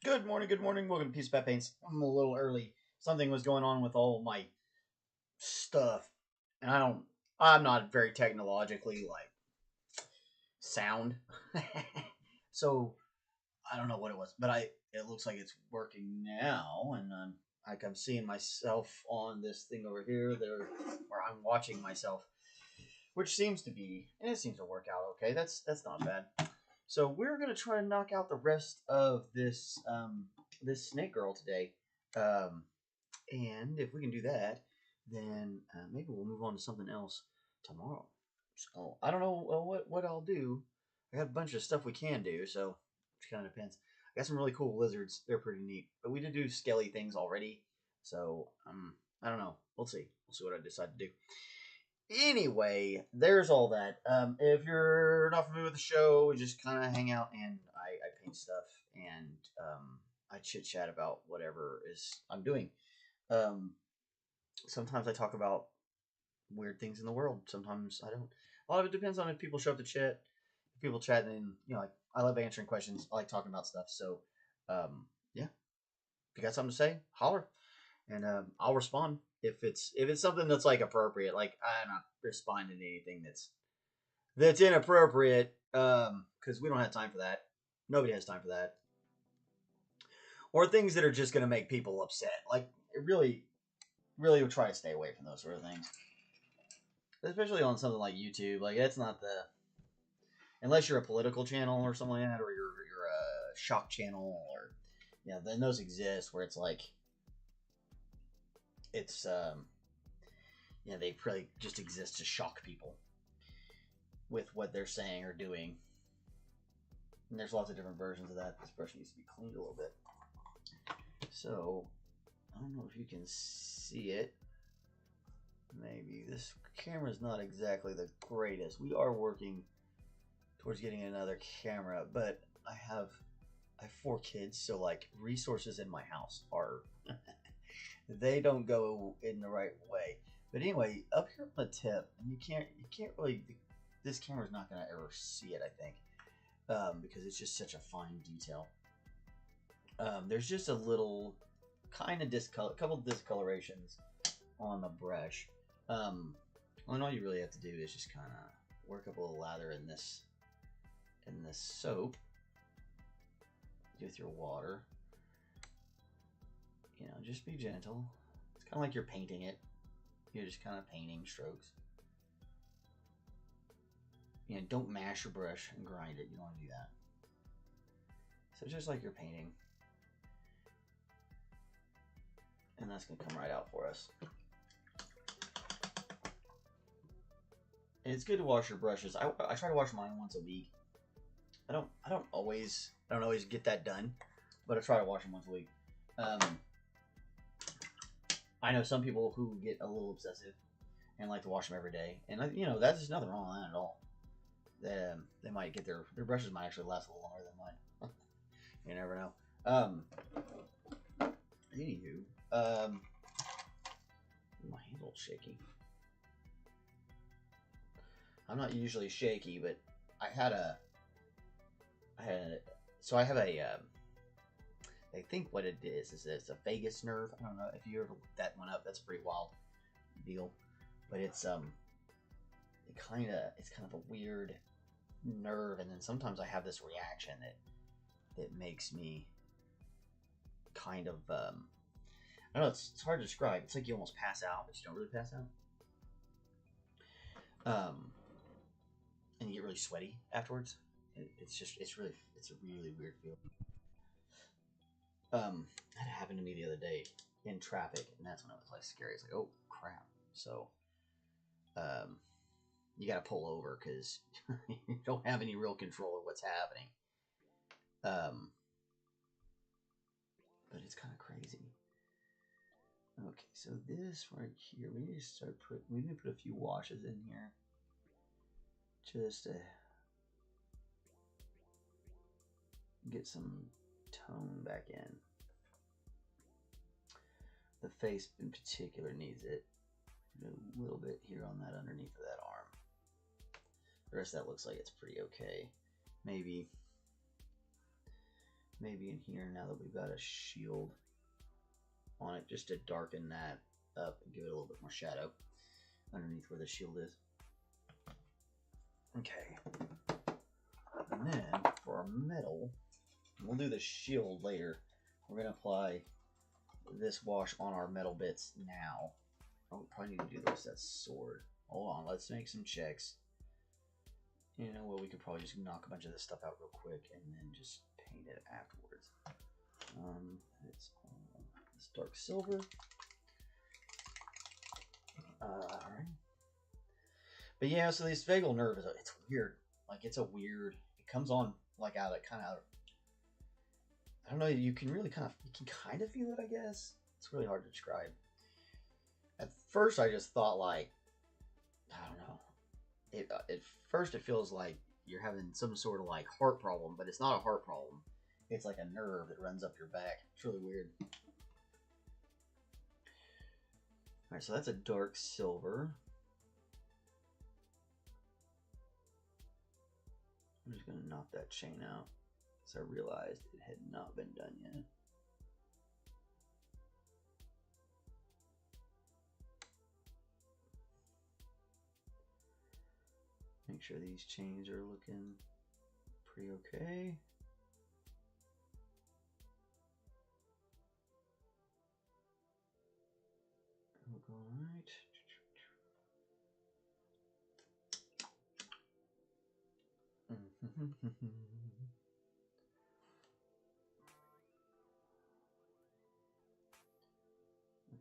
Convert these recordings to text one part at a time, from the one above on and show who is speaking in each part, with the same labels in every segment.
Speaker 1: Good morning, good morning. Welcome to Peace Pet Paints. I'm a little early. Something was going on with all my stuff, and I'm not very technologically sound, so I don't know what it was, but it looks like it's working now, and I'm seeing myself on this thing over here, where I'm watching myself, which it seems to work out okay. That's not bad. So we're gonna try to knock out the rest of this snake girl today, um, and if we can do that, then maybe we'll move on to something else tomorrow. So I don't know what I'll do. I got a bunch of stuff we can do, so it kind of depends. I got some really cool lizards; they're pretty neat. But we did do skelly things already, so I don't know. We'll see. We'll see what I decide to do. Anyway, there's all that. If you're not familiar with the show, we just kind of hang out and I paint stuff and I chit chat about whatever is I'm doing. Um, Sometimes I talk about weird things in the world. Sometimes I don't. A lot of it depends on if people show up to chat. If people chat, then like I love answering questions. I like talking about stuff. So, yeah, if you got something to say, holler, and I'll respond if it's something that's like appropriate. Like I'm not responding to anything that's inappropriate, because we don't have time for that. Nobody has time for that. Or things that are just going to make people upset. Like it really would try to stay away from those sort of things, especially on something like YouTube. Like that's not the unless you're a political channel or something like that, or you're a shock channel, or then those exist where it's like it's they probably just exist to shock people with what they're saying or doing. And there's lots of different versions of that. This brush needs to be cleaned a little bit. So I don't know if you can see it. Maybe this camera is not exactly the greatest. We are working towards getting another camera, but I have 4 kids, so like resources in my house are they don't go in the right way. But anyway, up here on the tip, and you can't really. This camera's not gonna ever see it, I think, because it's just such a fine detail. There's just a little kind of couple discolorations on the brush. And all you really have to do is just kind of work up a little lather in this soap with your water. Just be gentle. It's kind of like you're painting it. You're just kind of painting strokes. Don't mash your brush and grind it. You don't want to do that. So just like you're painting. And that's going to come right out for us. And it's good to wash your brushes. I try to wash mine once a week. I don't always get that done, but I try to wash them once a week. I know some people who get a little obsessive and like to wash them every day, and that's just nothing wrong with that at all. They might get their brushes might actually last a little longer than mine. You never know. Anywho, my handle's shaky. I'm not usually shaky, but I have a I think what it is it's a vagus nerve. I don't know if you ever looked that one up. That's a pretty wild deal, but it's kind of a weird nerve, and then sometimes I have this reaction that makes me kind of I don't know. It's hard to describe. It's like you almost pass out, but you don't really pass out. And you get really sweaty afterwards. It's a really weird feeling. That happened to me the other day in traffic, and that's when it was like scary. It's like, oh crap. So, you got to pull over because you don't have any real control of what's happening. But it's kind of crazy. Okay, so this right here, we need to put a few washes in here, just to get some tone back in. The face in particular needs it. A little bit here on that underneath of that arm. The rest of that looks like it's pretty okay. Maybe maybe in here now that we've got a shield on it, just to darken that up and give it a little bit more shadow underneath where the shield is. Okay. And then for our metal, we'll do the shield later. We're going to apply this wash on our metal bits now. Oh, probably need to do this. That's sword. Hold on, let's make some checks. You know what, we could probably just knock a bunch of this stuff out real quick and then just paint it afterwards. It's all this dark silver. Alright. But yeah, so this vagal nerve is it's weird. Like it's a weird. It comes on like out of kind of. I don't know. You can kind of feel it. I guess it's really hard to describe. At first, I just thought like, I don't know. At first, it feels like you're having some sort of like heart problem, but it's not a heart problem. It's like a nerve that runs up your back. It's really weird. All right, so that's a dark silver. I'm just gonna knock that chain out because I realized it had not been done yet. Make sure these chains are looking pretty okay. Look all right. I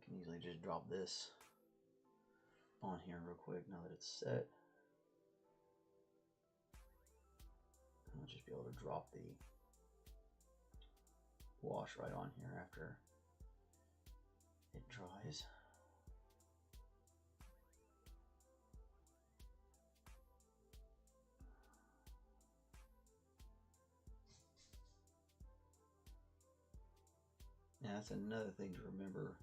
Speaker 1: can easily just drop this on here real quick now that it's set. I'll just be able to drop the wash right on here after it dries. Now that's another thing to remember.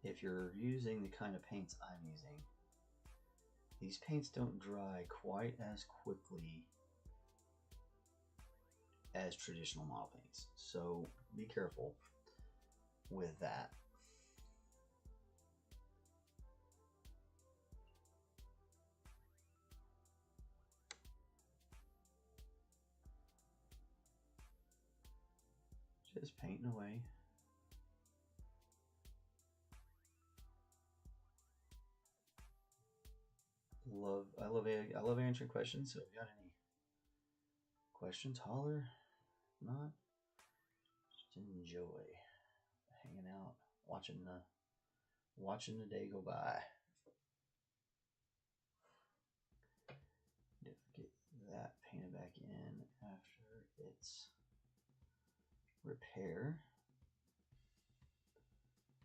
Speaker 1: If you're using the kind of paints I'm using, these paints don't dry quite as quickly as traditional model paints. So be careful with that. Just painting away. I love answering questions. So if you got any questions, holler. If not, just enjoy hanging out, watching the day go by. Get that painted back in after it's repair.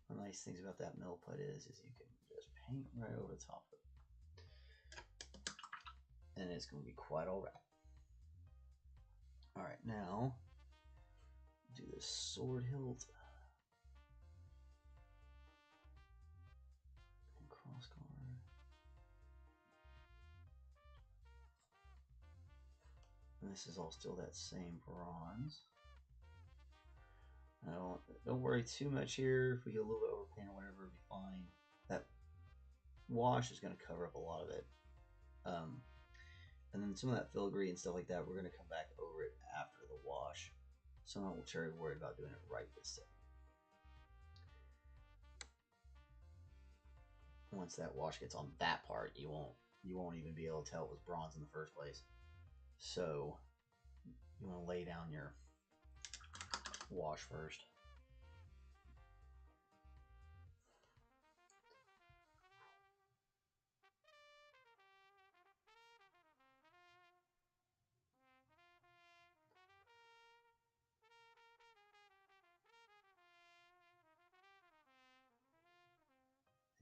Speaker 1: One of the nice things about that mill put is you can just paint right over the top of it. And it's going to be quite all right. All right, now do the sword hilt and cross guard. And this is all still that same bronze. Don't worry too much here. If we get a little bit overpaint or whatever, it'll be fine. That wash is going to cover up a lot of it. And then some of that filigree and stuff like that, we're going to come back over it after the wash. So I'm not terribly worried about doing it right this second. Once that wash gets on that part, you won't even be able to tell it was bronze in the first place. So you want to lay down your wash first.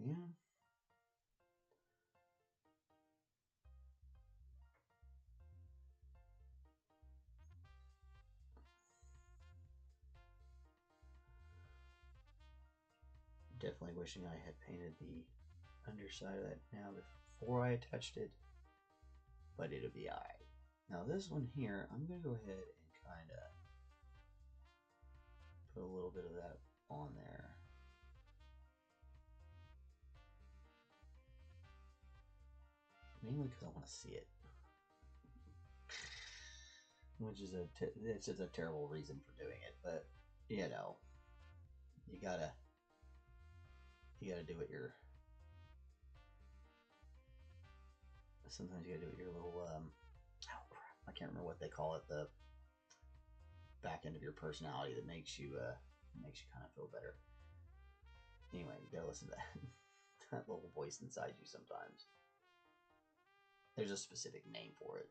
Speaker 1: Yeah. Definitely wishing I had painted the underside of that now before I attached it, but it'll be alright. Now this one here, I'm going to go ahead and kind of Put a little bit of that on there. Mainly because I want to see it. Which is it's just a terrible reason for doing it, but you know, you gotta do what you're. Sometimes you gotta do what your little oh crap, I can't remember what they call it, the back end of your personality that makes you kind of feel better. Anyway, you gotta listen to that that little voice inside you sometimes. There's a specific name for it,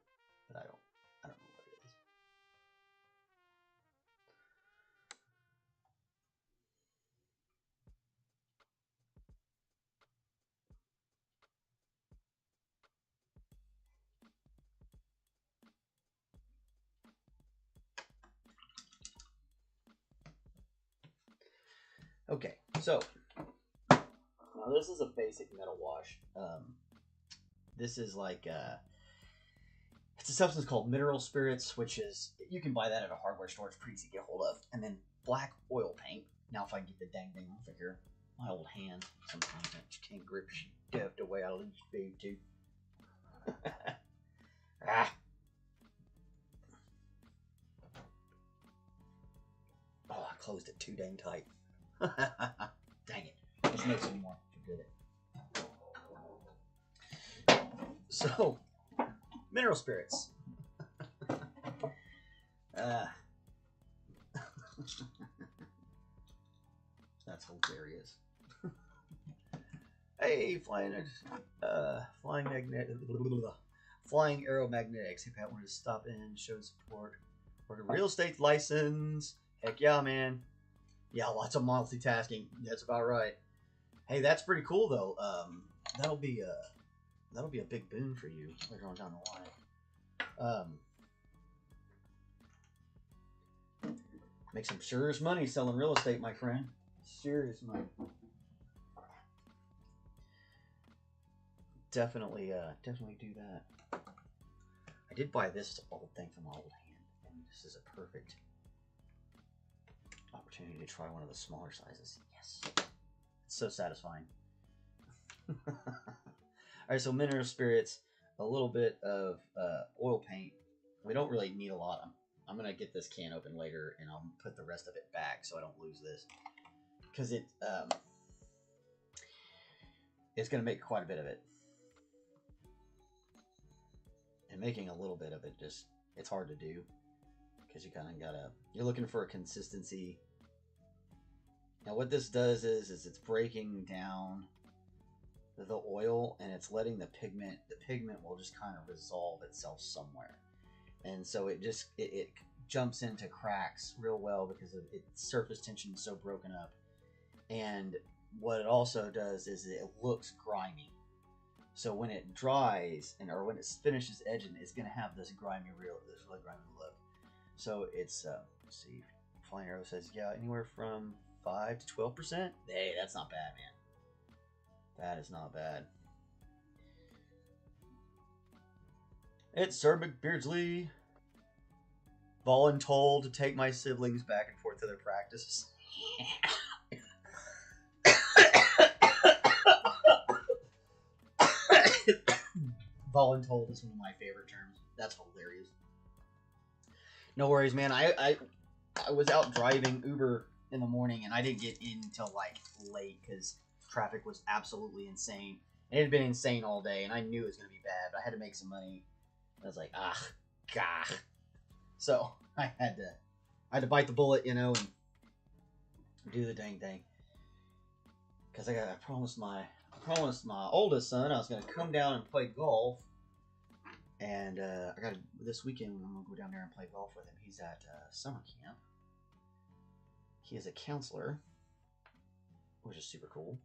Speaker 1: but I don't know what it is. Okay, so now this is a basic metal wash. This is like it's a substance called mineral spirits, which is, you can buy that at a hardware store. It's pretty easy to get a hold of. And then black oil paint. Now if I can get the dang thing off of here, my old hand sometimes I just can't grip stuff the way I used to be able to. Ah. Oh, I closed it too dang tight. Dang it. Let's make some more. Forget it. So, mineral spirits. That's hilarious. Hey, flying aeromagnetics. If I wanted to stop in, show support, work a real estate license. Heck yeah, man. Yeah, lots of multitasking. That's about right. Hey, that's pretty cool though. That'll be a big boon for you later on down the line. Make some serious money selling real estate, my friend. Serious money. Definitely do that. I did buy this old thing from my old hand, and this is a perfect opportunity to try one of the smaller sizes. Yes. It's so satisfying. Alright, so mineral spirits, a little bit of oil paint. We don't really need a lot. I'm going to get this can open later, and I'll put the rest of it back so I don't lose this. Because it's going to make quite a bit of it. And making a little bit of it, it's hard to do. Because you kind of you're looking for a consistency. Now what this does is it's breaking down the oil, and it's letting the pigment will just kind of resolve itself somewhere. And so it jumps into cracks real well because of its surface tension is so broken up. And what it also does is it looks grimy. So when it dries or when it finishes edging, it's going to have this really grimy look. So it's let's see, Flying Arrow says, yeah, anywhere from 5 to 12%. Hey, that's not bad, man. That is not bad. It's Sir McBeardsly. Voluntold to take my siblings back and forth to their practices. Voluntold is one of my favorite terms. That's hilarious. No worries, man. I was out driving Uber in the morning, and I didn't get in until like late because traffic was absolutely insane. It had been insane all day, and I knew it was going to be bad, but I had to make some money. I was like, God. So I had to bite the bullet, and do the dang thing. Because I promised my oldest son I was going to come down and play golf. And this weekend I'm going to go down there and play golf with him. He's at summer camp. He is a counselor, which is super cool.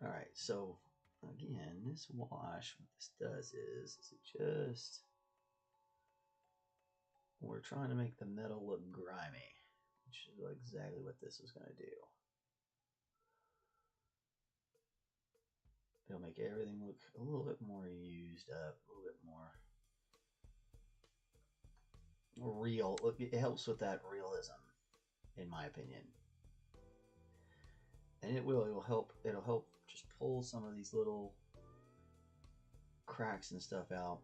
Speaker 1: Alright, so again, this wash, what this does is it just, we're trying to make the metal look grimy, which is exactly what this is going to do. It'll make everything look a little bit more used up, a little bit more. real. Look, it helps with that realism, in my opinion. And it will. It'll help. It'll help just pull some of these little cracks and stuff out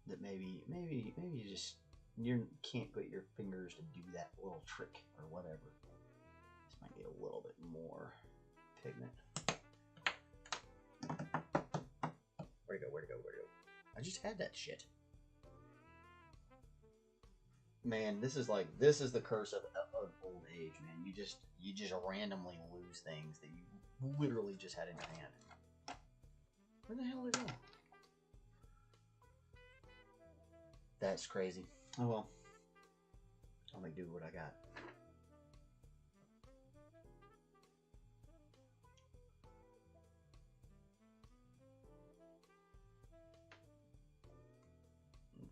Speaker 1: that maybe you just you can't get your fingers to do that little trick or whatever. This might need a little bit more pigment. Where'd it go? Where'd it go? Where'd it go? I just had that shit. Man, this is the curse of old age, man. You just randomly lose things that you literally just had in your hand. Where the hell did it go? That's crazy. Oh well. I'll make do what I got.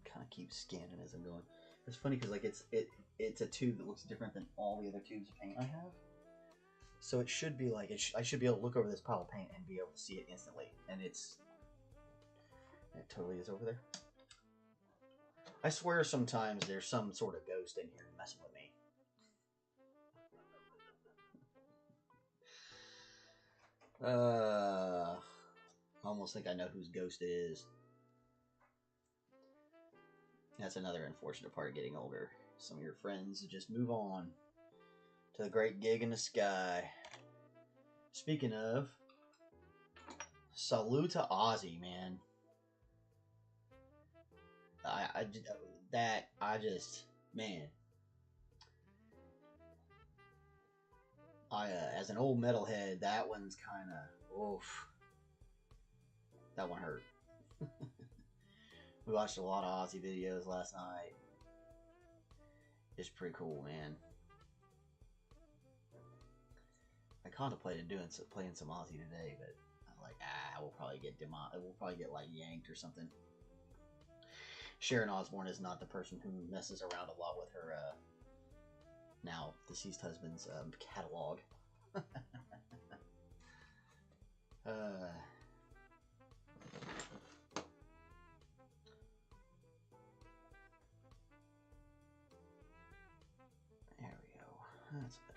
Speaker 1: Kind of keep scanning as I'm going. It's funny because like it's a tube that looks different than all the other tubes of paint I have. So it should be like I should be able to look over this pile of paint and be able to see it instantly, and it totally is over there. I swear sometimes there's some sort of ghost in here messing with me. I almost think I know whose ghost it is. That's another unfortunate part of getting older. Some of your friends just move on to the great gig in the sky. Speaking of, salute to Ozzy, man. As an old metalhead, that one's kind of, oof. That one hurt. We watched a lot of Ozzy videos last night. It's pretty cool, man. I contemplated playing some Ozzy today, but I'm like, we'll probably get like yanked or something. Sharon Osbourne is not the person who messes around a lot with her now deceased husband's catalog. There we go. That's better.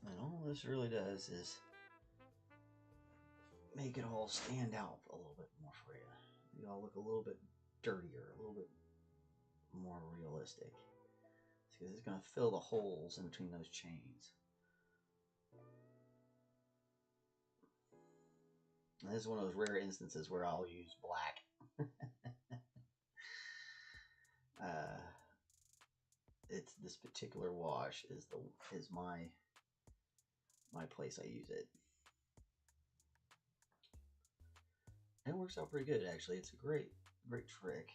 Speaker 1: And all this really does is make it all stand out a little bit more for you. You all look a little bit dirtier, a little bit more realistic. Because it's going to fill the holes in between those chains. And this is one of those rare instances where I'll use black. It's this particular wash is my place I use it. It works out pretty good actually. It's a great trick.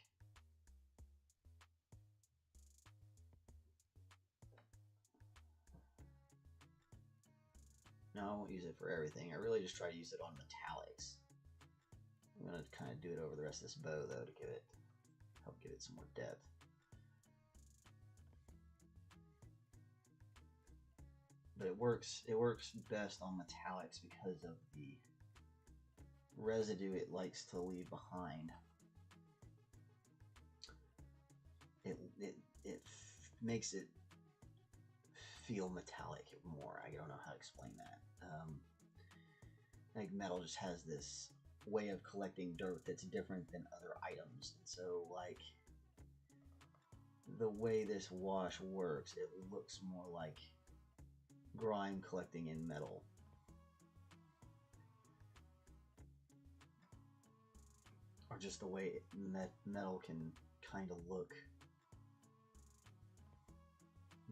Speaker 1: No, I won't use it for everything. I really just try to use it on metallics. I'm gonna kind of do it over the rest of this bow though to help give it some more depth. But it works best on metallics because of the residue it likes to leave behind. It makes it feel metallic more. I don't know how to explain that. Like metal just has this way of collecting dirt that's different than other items, and so like the way this wash works, it looks more like grime collecting in metal. Or just the way metal can kind of look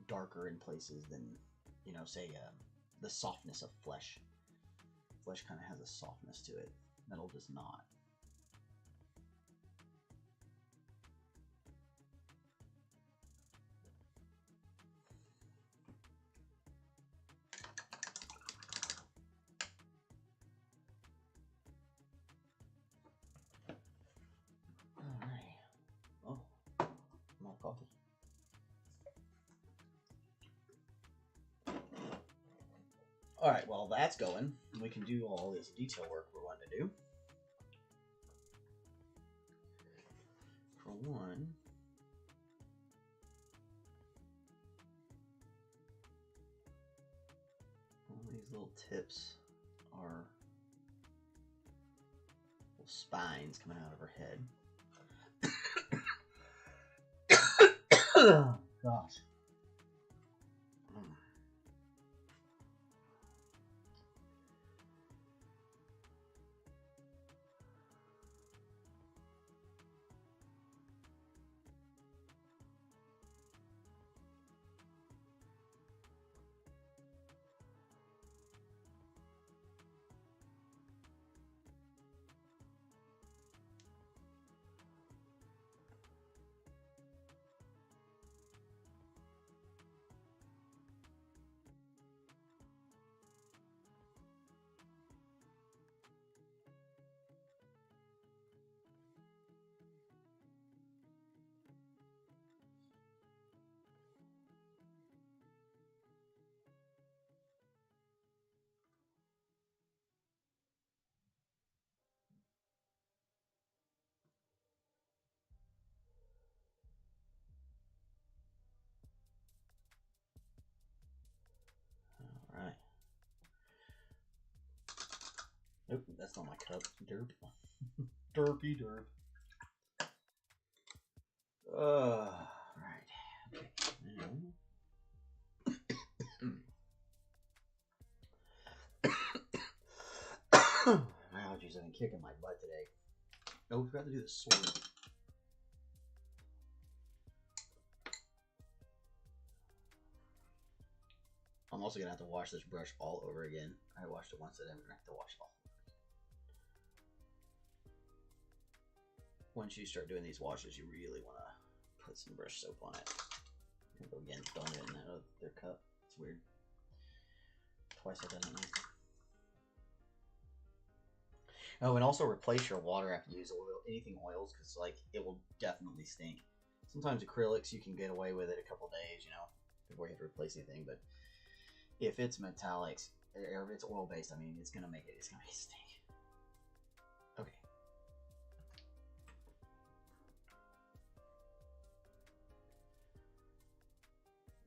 Speaker 1: darker in places than, you know, say the softness of flesh. Flesh kind of has a softness to it. Metal does not. coffee. All right, well, that's going. We can do all this detail work we're wanting to do. For one, all these little tips are little spines coming out of her head. Oh, gosh. All right. Nope, that's not my cup. Derp. Derpy derp. Right. Okay. My allergies have been kicking my butt today. Oh, we forgot to do the sword. I'm also gonna have to wash this brush all over again. I washed it once, and I'm gonna have to wash it all over again. Once you start doing these washes, you really want to put some brush soap on it. I'm gonna go again, throwing it in their cup. It's weird. Twice I've done it now. Oh, and also replace your water after you use oil, anything oils, because like it will definitely stink. Sometimes acrylics you can get away with it a couple days, you know, before you have to replace anything. But if it's metallics or if it's oil based, I mean, it's gonna make it. It's gonna stink. Okay.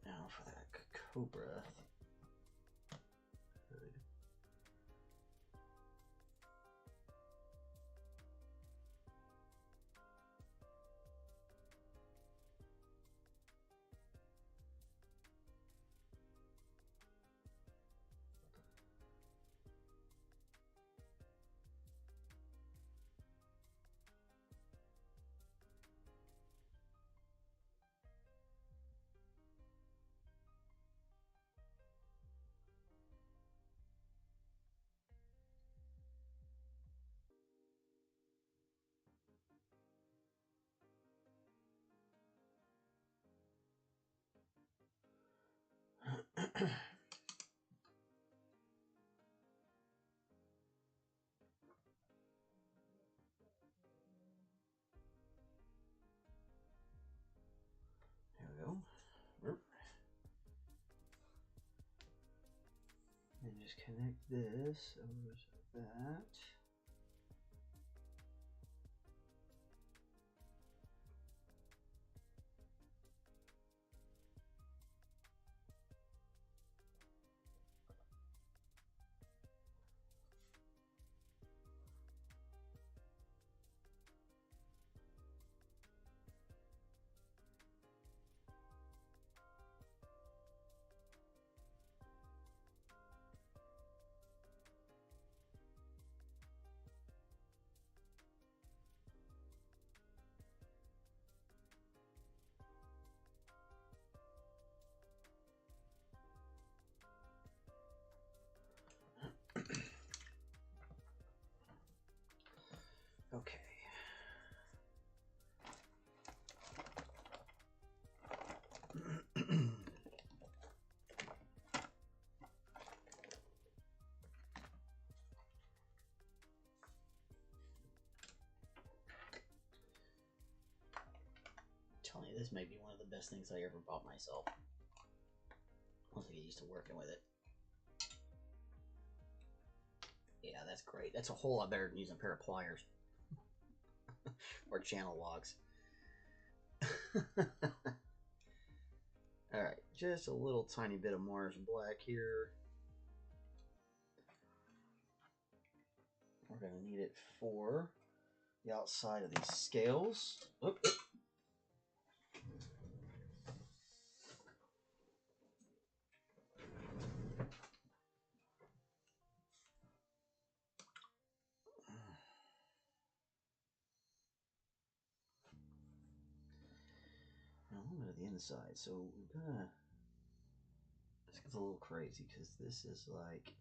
Speaker 1: Now for that cobra. There we go. And just connect this over to that. This may be one of the best things I ever bought myself. Once I get used to working with it. Yeah, that's great. That's a whole lot better than using a pair of pliers. Or channel locks. Alright, just a little tiny bit of Mars Black here. We're going to need it for the outside of these scales. Oop, oop. A little bit of the inside, so we're gonna. This gets a little crazy because this is like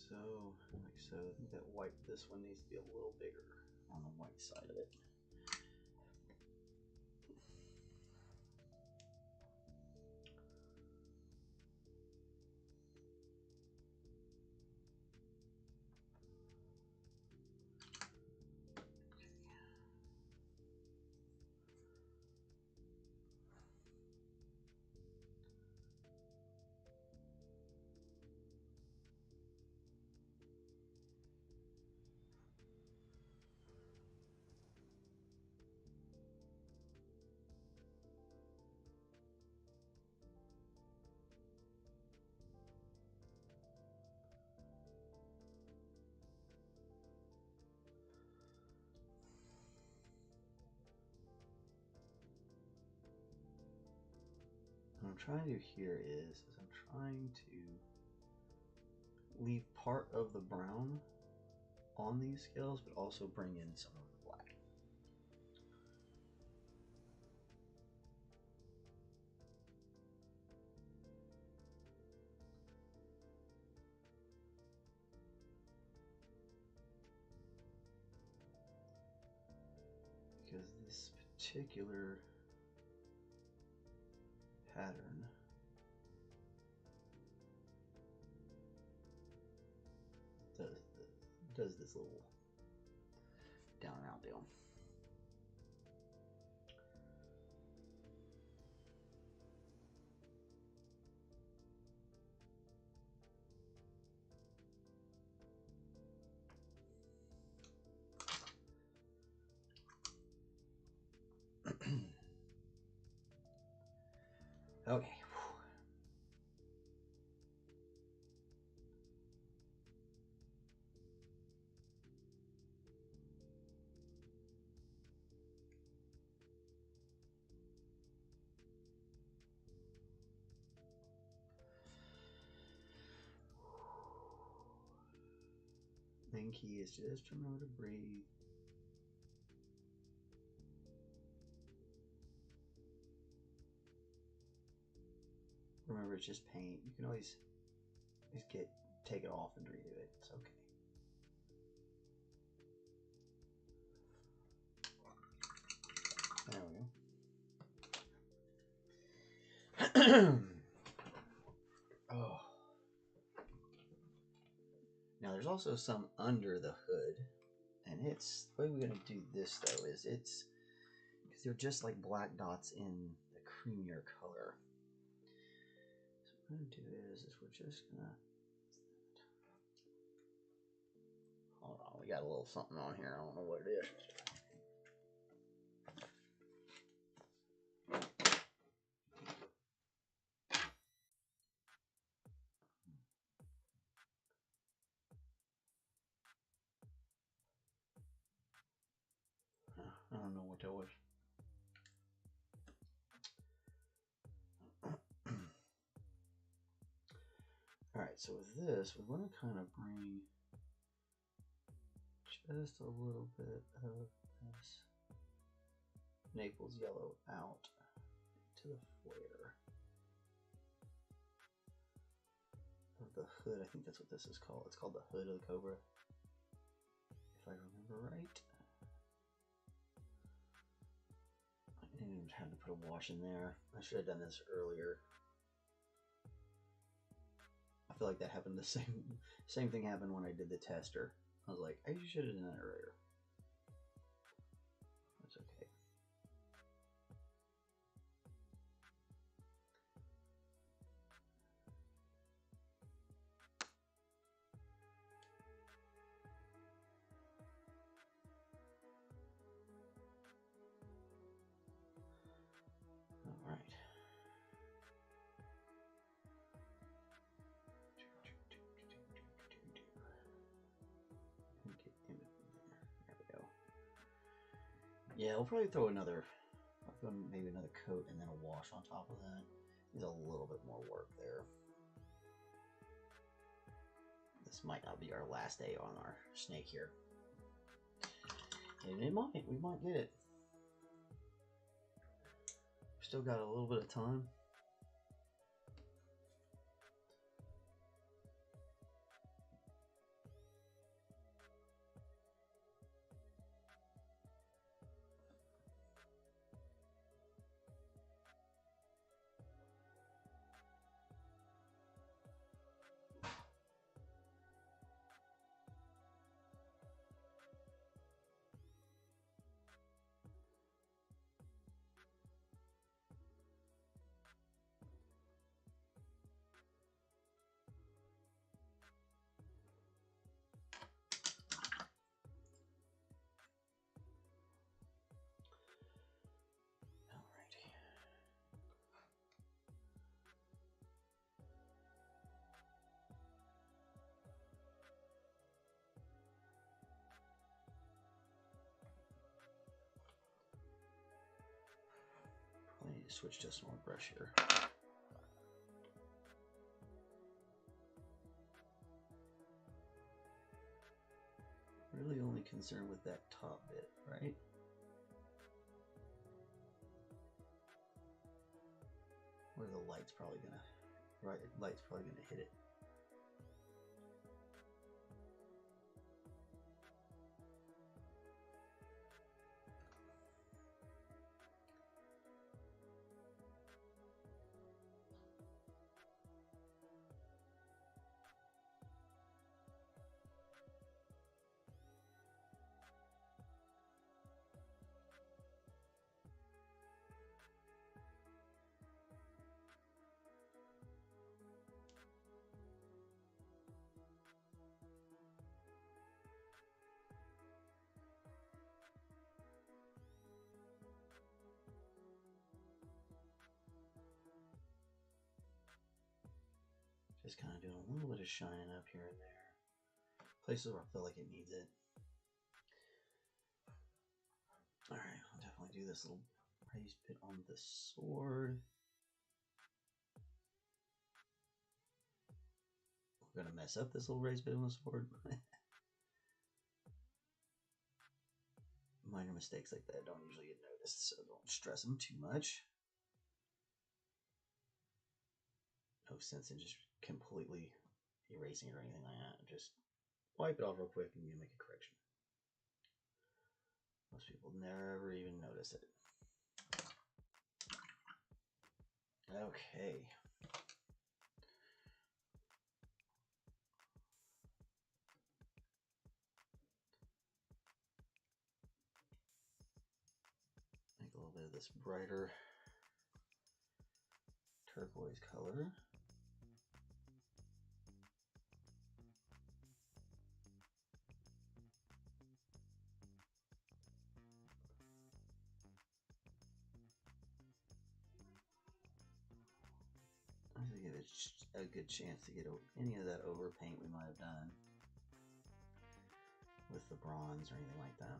Speaker 1: so, like so. I think that white. This one needs to be a little bigger on the white side of it. What I'm trying to do here is I'm trying to leave part of the brown on these scales, but also bring in some of the black. Because this particular pattern does this little down and out deal. Okay. Main key is just remember to breathe. Remember, it's just paint. You can always take it off and redo it. It's okay. There we go. Oh. Now there's also some under the hood, and it's the way we're gonna do this though is it's because they're just like black dots in the creamier color. So what we're gonna do is we're just gonna hold on. We got a little something on here. I don't know what it is. I don't know what that was. Alright, so with this, we want to kind of bring just a little bit of this Naples yellow out to the flare of the hood. I think that's what this is called. It's called the hood of the Cobra, if I remember right. I didn't even have to put a wash in there. I should have done this earlier. feel like that happened. The same thing happened when I did the tester. I was like, I should have done that earlier. That's okay. All right. There we go. Yeah, I'll probably throw maybe another coat and then a wash on top of that. There's a little bit more work there. This might not be our last day on our snake here. And we might get it. Still got a little bit of time. I need to switch to a smaller brush here. Really only concerned with that top bit, right? Where the light's probably gonna hit it. Just kind of doing a little bit of shining up here and there. Places where I feel like it needs it. Alright, I'll definitely do this little raised bit on the sword. We're going to mess up this little raised bit on the sword. Minor mistakes like that don't usually get noticed, so don't stress them too much. No sense in just completely erasing it or anything like that. Just wipe it off real quick and you make a correction. Most people never even notice it. Okay. Make a little bit of this brighter turquoise color. I'm going to give it a good chance to get any of that overpaint we might have done with the bronze or anything like that.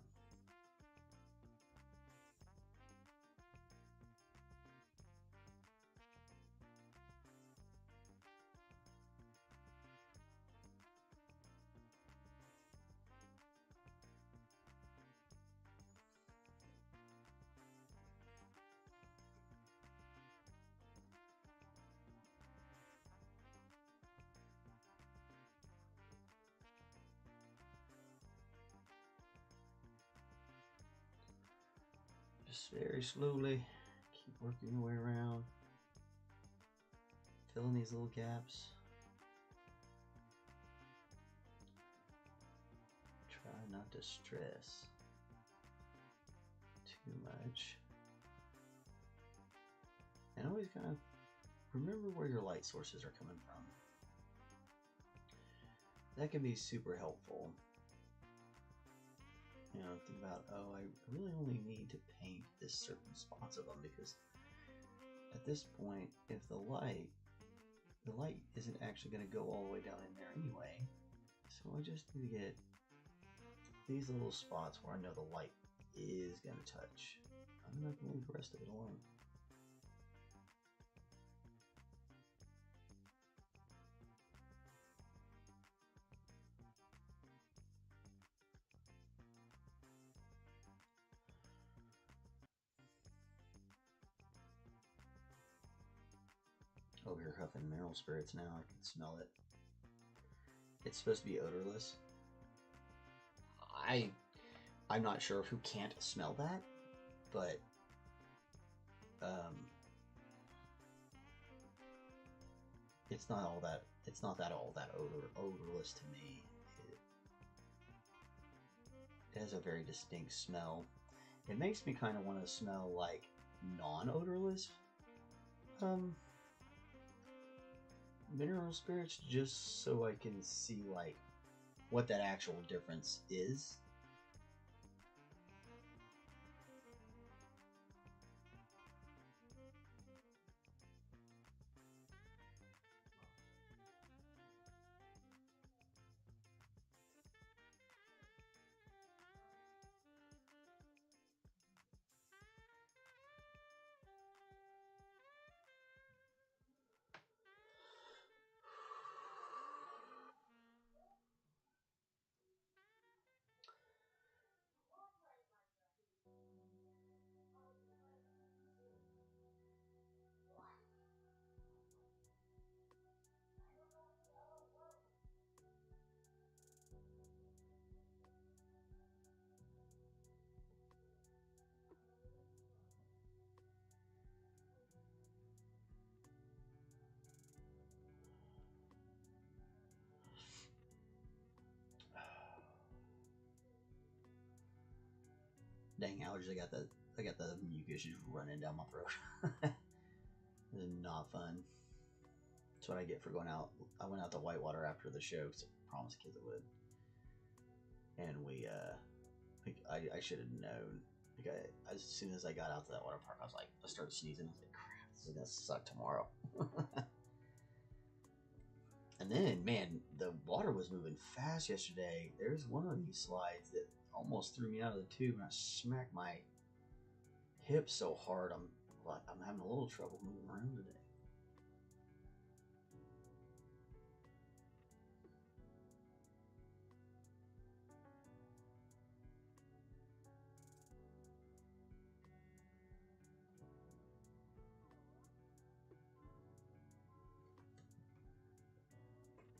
Speaker 1: Just very slowly, keep working your way around, filling these little gaps. not to stress too much. And always kind of remember where your light sources are coming from. That can be super helpful. You know, think about, oh, I really only need to paint this certain spots of them, because at this point, if the light isn't actually going to go all the way down in there anyway, so I just need to get these little spots where I know the light is going to touch. I'm not going to leave the rest of it alone. Over here huffing mineral spirits now. I can smell it. It's supposed to be odorless. I'm not sure who can't smell that, but it's not all that odorless to me. It has a very distinct smell. It makes me kind of want to smell like non-odorless mineral spirits, just so I can see like what that actual difference is. Dang allergies! I got the mucus just running down my throat. This is not fun. That's what I get for going out. I went out to Whitewater after the show because I promised the kids I would. And we, I should have known. Like as soon as I got out to that water park, I started sneezing. I was like, crap, this is gonna suck tomorrow. And then, man, the water was moving fast yesterday. There's one of these slides that almost threw me out of the tube, and I smacked my hip so hard I'm having a little trouble moving around today.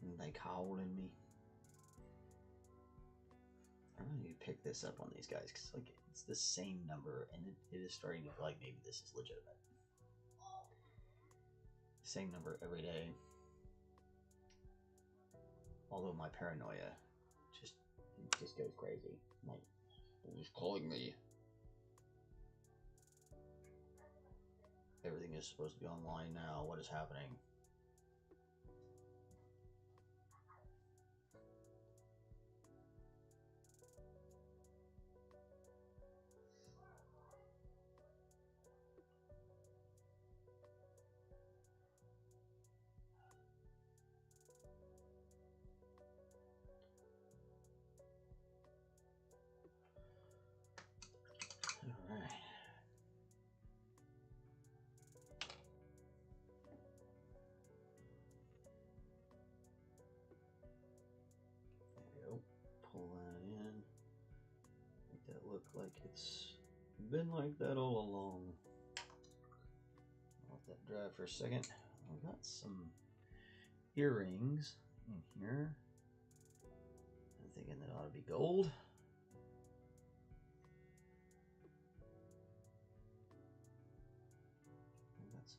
Speaker 1: And they calling me. I really need to pick this up on these guys, because like it's the same number, and it is starting to feel like maybe this is legitimate. Same number every day. Although my paranoia just goes crazy. I'm like, who's calling me? Everything is supposed to be online now. What is happening? Alright. There we go. Pull that in. Make that look like it's been like that all along. I'll let that dry for a second. I've got some earrings in here. I'm thinking that ought to be gold.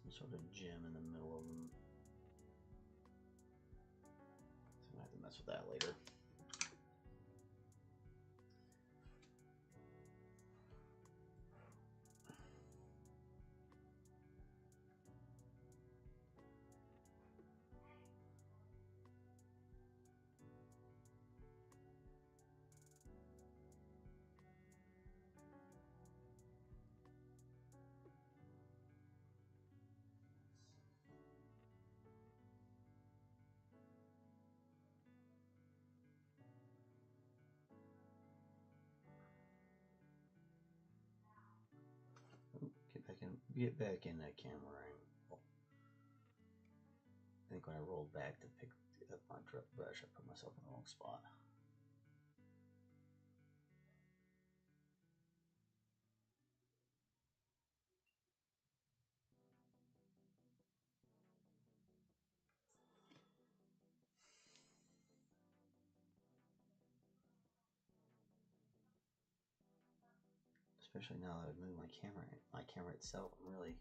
Speaker 1: Some sort of gem in the middle of them. So I have to mess with that later. get back in that camera angle. I think when I rolled back to pick up my brush, I put myself in the wrong spot. Especially now that I've moved my camera itself, I'm really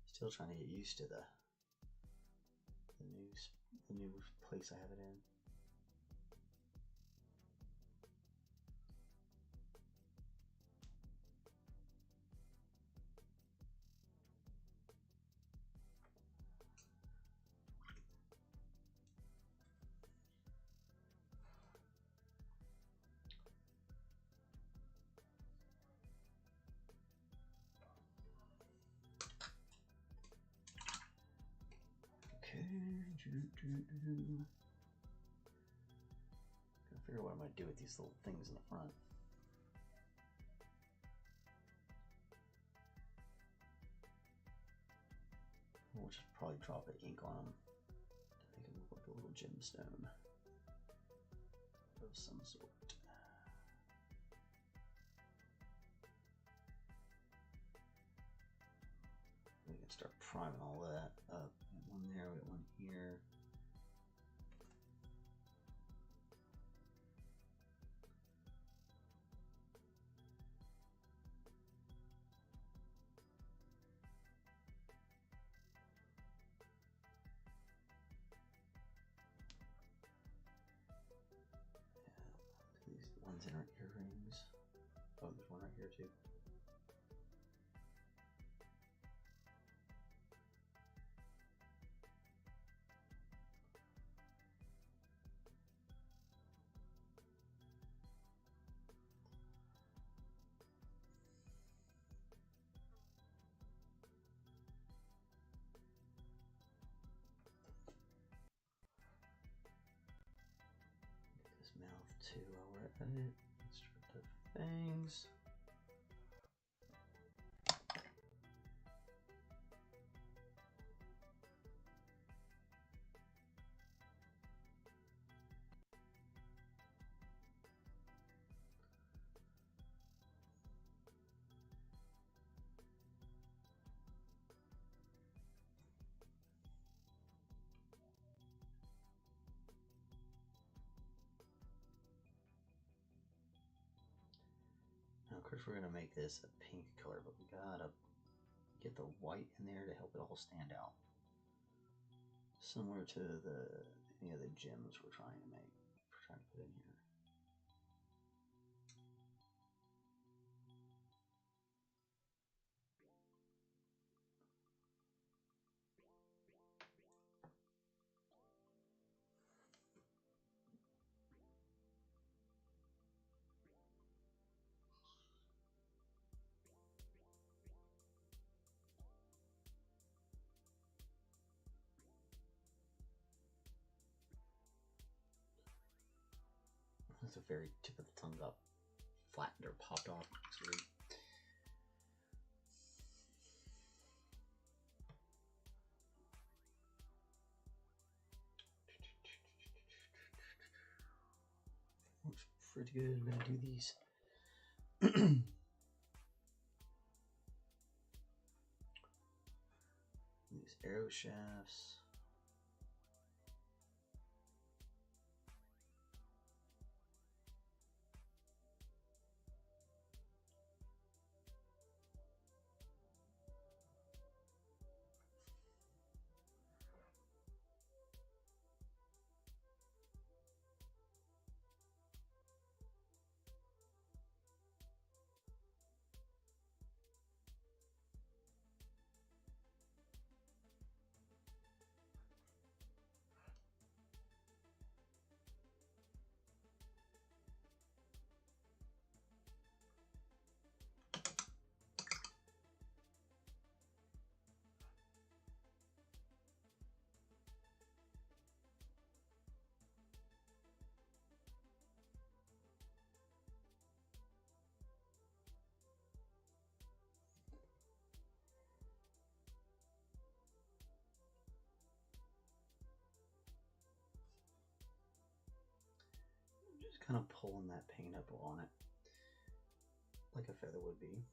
Speaker 1: still trying to get used to the new place I have it in. Okay. Gotta figure out what I'm gonna do with these little things in the front. We'll just probably drop the ink on them to make it look like a little gemstone of some sort. We can start priming all that up. We got one there, we got one here. These ones in our earrings. Oh, there's one right here too. This mouth too while we're at it. Let's start the fangs. Now, of course, we're going to make this a pink color, but we gotta get the white in there to help it all stand out. Similar to any of the gems we're trying to put in here. That's the very tip of the tongue got flattened or popped off. It's weird. Looks pretty good. I'm gonna do these. These arrow shafts. Just kind of pulling that paint up on it like a feather would be.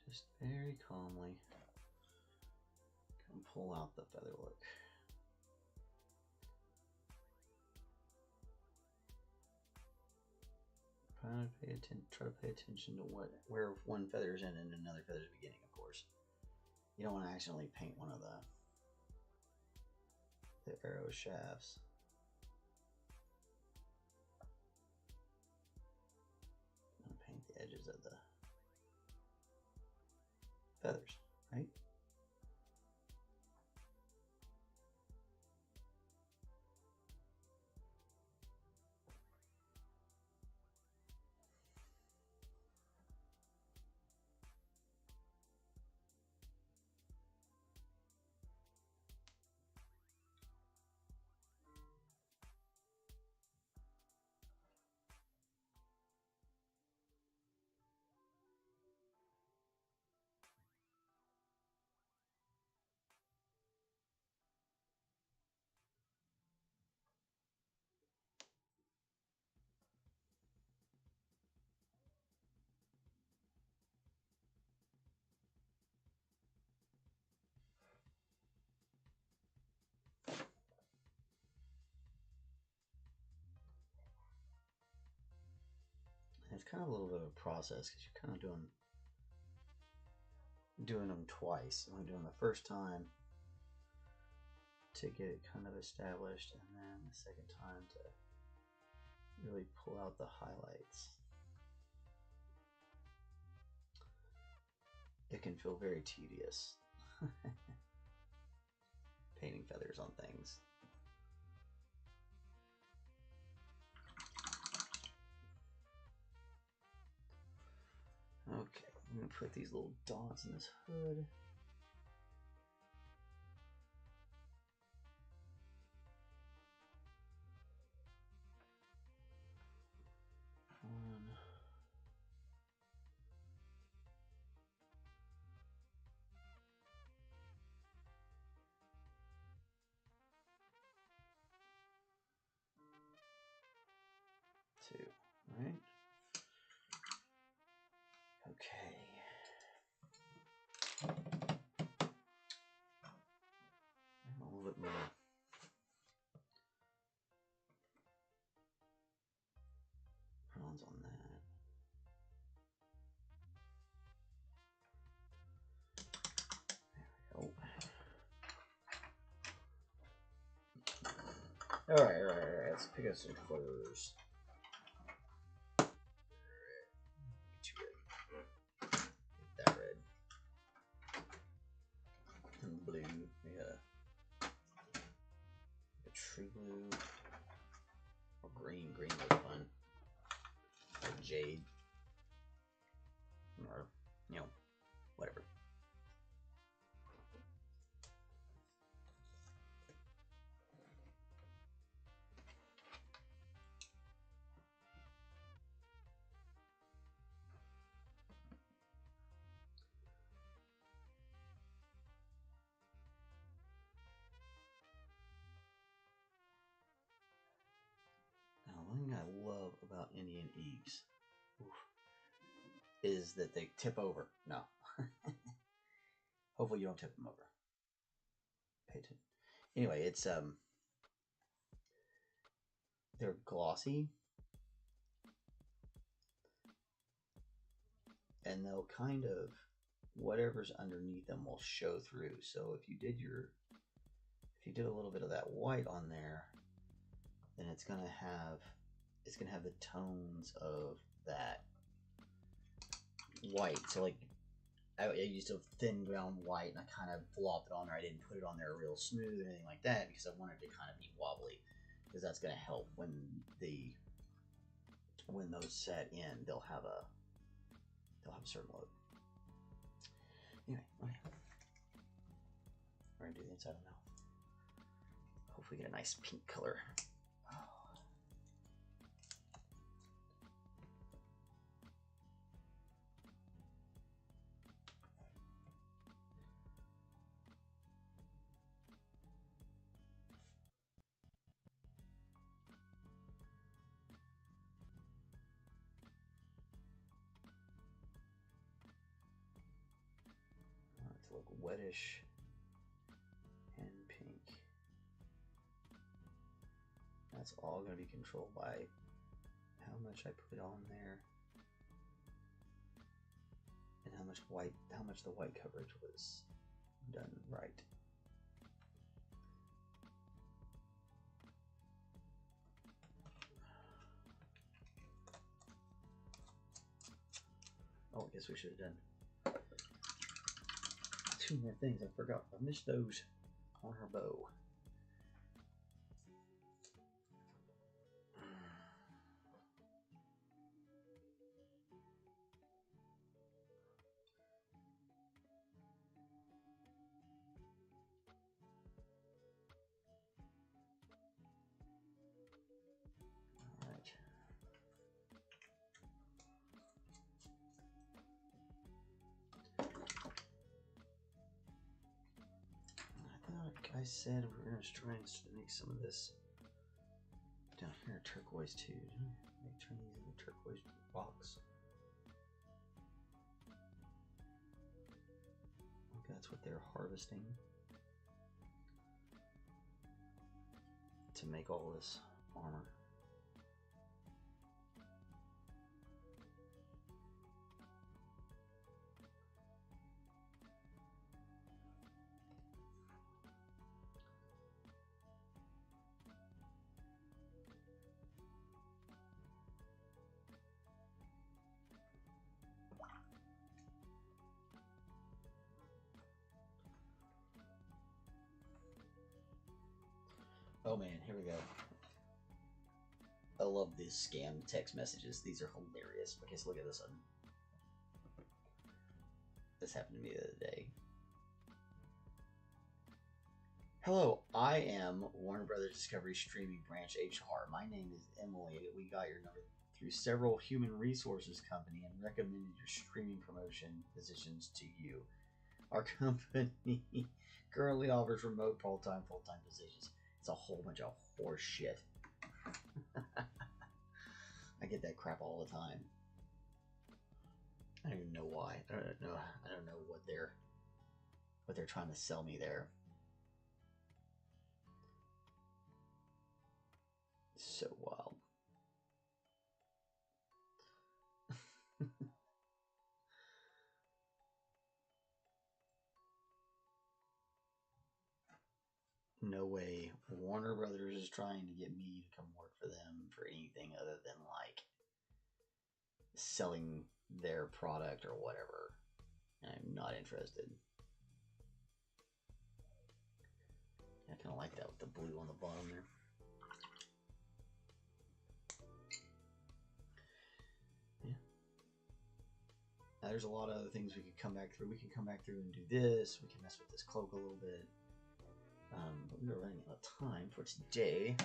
Speaker 1: Just very calmly can pull out the feather look. Try to pay attention to where one feather's in and another feather's beginning, of course. You don't want to accidentally paint one of the arrow shafts. I'm gonna paint the edges of the feathers, right? It's kind of a little bit of a process because you're kind of doing them twice. I'm doing the first time to get it kind of established, and then the second time to really pull out the highlights. It can feel very tedious painting feathers on things. Okay, I'm going to put these little dots in this hood. One. Two, right? Okay. A little bit more bronze on that. There we go. All right. Let's pick up some colors. That red and blue. We got a true blue or green. Green was fun. Or jade, or whatever. Now, one thing I love about Indian eggs is that they tip over. No. Hopefully you don't tip them over. Pay attention. Anyway, it's they're glossy, and they'll kind of, whatever's underneath them will show through. So if you did a little bit of that white on there, then it's gonna have the tones of that white. So like I used a thin brown white and I kind of flopped it on there. I didn't put it on there real smooth or anything like that because I wanted it to kind of be wobbly. because that's going to help when those set in. They'll have a certain load. Anyway, okay. We're gonna do the inside now. Hopefully, get a nice pink color. To look wettish and pink. That's all going to be controlled by how much I put on there and how much the white coverage was done right. Oh, I guess we should have done 2 more things. I forgot. I missed those on her bow. All right. I said we were going to try and make some of this down here turquoise too. Turn these into turquoise box. Okay, that's what they're harvesting to make all this armor. Oh man, here we go. I love these scam text messages. These are hilarious because look at this one. This happened to me the other day. Hello, I am Warner Brothers Discovery Streaming Branch HR. My name is Emily. We got your number through several human resources company and recommended your streaming promotion positions to you. Our company currently offers remote full-time positions. It's a whole bunch of horse shit. I get that crap all the time. I don't even know why. I don't know what they're trying to sell me there. So wild. No way. Warner Brothers is trying to get me to come work for them for anything other than like selling their product or whatever. I'm not interested. I kind of like that with the blue on the bottom there. Yeah. Now, there's a lot of other things we could come back through. We can come back through and do this. We can mess with this cloak a little bit. But we are running out of time for today.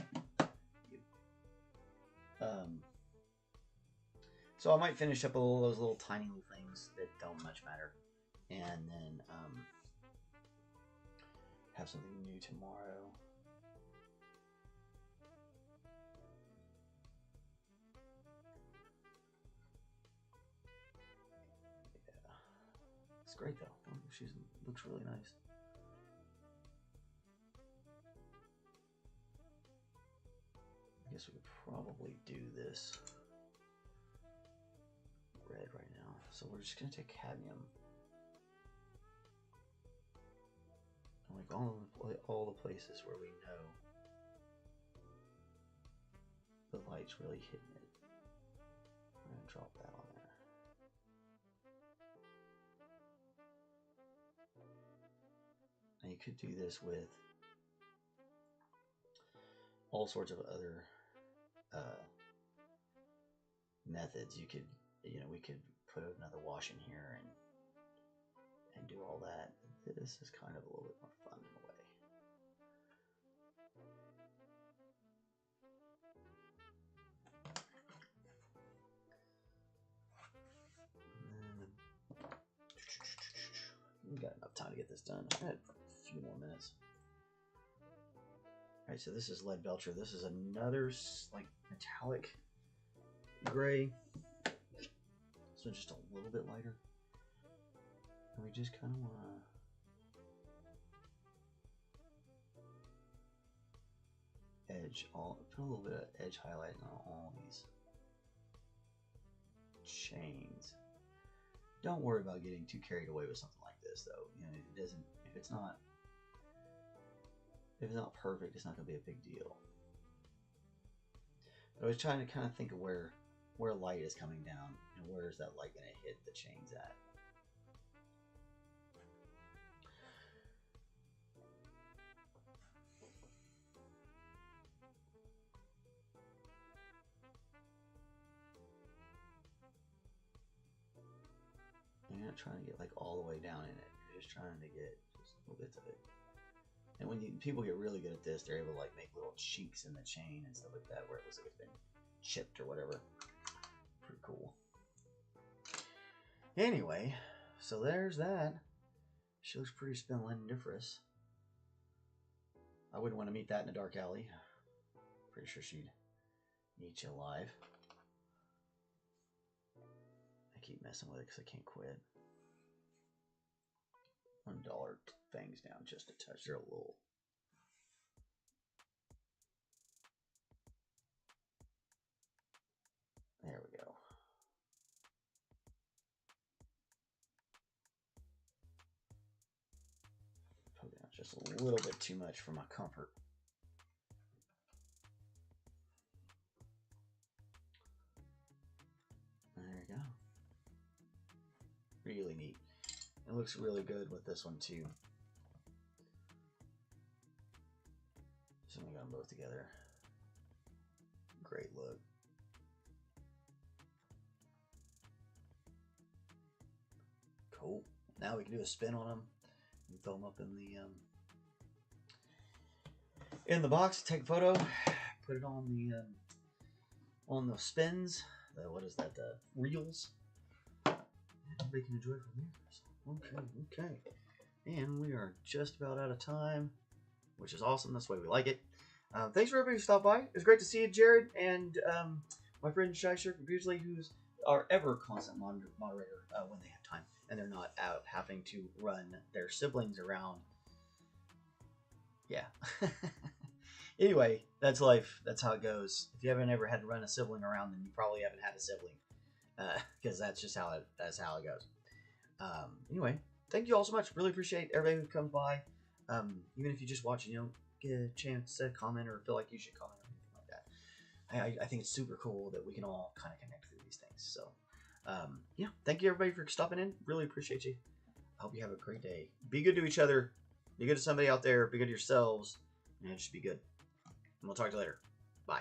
Speaker 1: So I might finish up all those little tiny little things that don't much matter, and then have something new tomorrow. Yeah, it's great though. She looks really nice. I guess we could probably do this red right now. So we're just going to take cadmium. And like all the places where we know the light's really hitting it. We're going to drop that on there. And you could do this with all sorts of other methods. You could, we could put another wash in here and do all that. This is kind of a little bit more fun in a way. We got enough time to get this done. I had a few more minutes. Alright, so this is lead belcher. This is another like metallic gray. So just a little bit lighter. And we just kind of want to edge all, put a little bit of edge highlighting on all these chains. Don't worry about getting too carried away with something like this, though. It doesn't. If it's not perfect, it's not going to be a big deal. But I was trying to kind of think of where light is coming down and where is that light going to hit the chains at. You're not trying to get like all the way down in it. You're just trying to get just little bits of it. And when people get really good at this, they're able to like make little cheeks in the chain and stuff like that, where it looks like it's been chipped or whatever. Pretty cool. Anyway, so there's that. She looks pretty splendiferous. I wouldn't want to meet that in a dark alley. Pretty sure she'd eat you alive. I keep messing with it because I can't quit. $1 fangs down just a touch. They're a little. There we go. Poking out just a little bit too much for my comfort. There you go. Really neat. It looks really good with this one too. So we got them both together. Great look. Cool. Now we can do a spin on them and throw them up in the box. Take a photo. Put it on the spins. What is that? The reels. Everybody can enjoy it from here. Okay. And we are just about out of time, which is awesome. That's the way we like it. Thanks for everybody who stopped by. It was great to see you, Jared, and my friend Sir McBeardsly, who's our ever constant moderator when they have time and they're not out having to run their siblings around. Yeah. Anyway, that's life. That's how it goes. If you haven't ever had to run a sibling around, then you probably haven't had a sibling, because that's just how it goes. Anyway, thank you all so much. Really appreciate everybody who comes by. Even if you just watch and you don't get a chance to comment or feel like you should comment or anything like that. I think it's super cool that we can all kind of connect through these things. So, yeah, thank you everybody for stopping in. Really appreciate you. I hope you have a great day. Be good to each other. Be good to somebody out there. Be good to yourselves. And just be good. And we'll talk to you later. Bye.